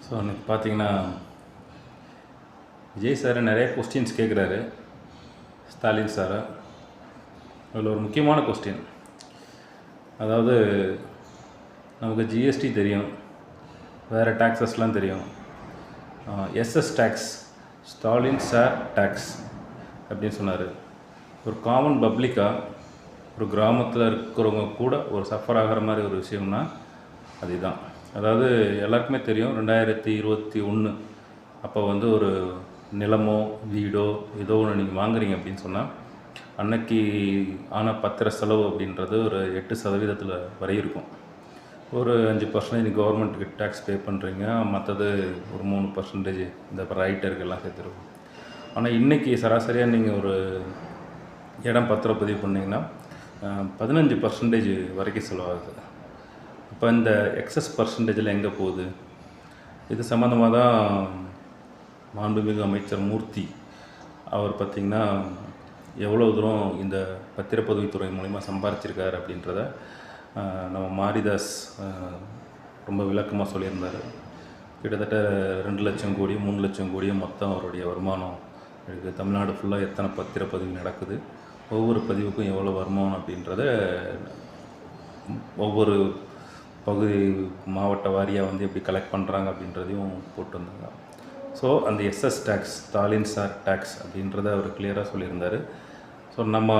So அன்றைக்கி பார்த்தீங்கன்னா Vijay sir நிறைய கொஸ்டின்ஸ் கேட்குறாரு ஸ்டாலின் சாரை. அதில் ஒரு முக்கியமான கொஸ்டின், அதாவது நமக்கு ஜிஎஸ்டி தெரியும், வேறு டேக்ஸஸ்லாம் தெரியும், SS tax, Stalin sir tax அப்படின்னு சொன்னார். ஒரு காமன் பப்ளிக்காக ஒரு கிராமத்தில் இருக்கிறவங்க கூட ஒரு சஃபர் ஆகிற மாதிரி ஒரு விஷயம்னா அதுதான். அதாவது எல்லாருக்குமே தெரியும், 2021 அப்போ வந்து ஒரு நிலமோ வீடோ ஏதோ ஒன்று நீங்கள் வாங்குறீங்க அப்படின்னு சொன்னால் அன்னைக்கு ஆனால் பத்திர செலவு அப்படின்றது ஒரு 8% வரை இருக்கும். ஒரு 5% கவர்மெண்ட்டுக்கு டேக்ஸ் பே பண்ணுறீங்க, மற்றது ஒரு 3% இந்த ரைட்டருக்கெல்லாம் சேர்த்துருக்கும். ஆனால் இன்றைக்கி சராசரியாக நீங்கள் ஒரு இடம் பத்திரப்பதிவு பண்ணிங்கன்னா 15% வரைக்கும் செலவாகுது. இப்போ இந்த எக்ஸஸ் பர்சன்டேஜில் எங்கே போகுது? இது சம்மந்தமாக தான் மாண்புமிகு அமைச்சர் மூர்த்தி அவர் பார்த்திங்கன்னா எவ்வளோ தூரம் இந்த பத்திரப்பதிவுத்துறை மூலிமா சம்பாரிச்சிருக்கார் அப்படின்றத நம்ம மாரிதாஸ் ரொம்ப விளக்கமாக சொல்லியிருந்தார். கிட்டத்தட்ட 2 லட்சம் கோடி 3 லட்சம் கோடி மொத்தம் அவருடைய வருமானம் இருக்குது. தமிழ்நாடு ஃபுல்லாக எத்தனை பத்திரப்பதிவு நடக்குது, ஒவ்வொரு பதிவுக்கும் எவ்வளோ வருமானம் அப்படின்றத ஒவ்வொரு பகுதி மாவட்ட வாரியாக வந்து எப்படி கலெக்ட் பண்ணுறாங்க அப்படின்றதையும் போட்டிருந்தாங்க. ஸோ அந்த SS tax, Stalin sir tax அப்படின்றத அவர் கிளியராக சொல்லியிருந்தார். ஸோ நம்ம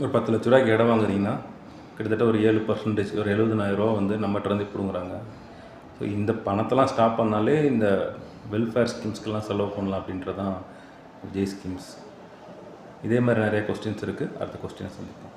ஒரு 10 லட்ச ரூபாய்க்கு இடம் வாங்குறீங்கன்னா கிட்டத்தட்ட ஒரு 7%, ஒரு 70,000 ரூபா வந்து நம்மகிட்ட பிடுங்குறாங்க. ஸோ இந்த பணத்தெல்லாம் ஸ்டாப் பண்ணாலே இந்த வெல்ஃபேர் ஸ்கீம்ஸ்க்கெல்லாம் செலவு பண்ணலாம் அப்படின்றதான் விஜய் ஸ்கீம்ஸ். இதே மாதிரி நிறைய கொஸ்டின்ஸ் இருக்குது. அடுத்த கொஸ்டினை சந்திப்போம்.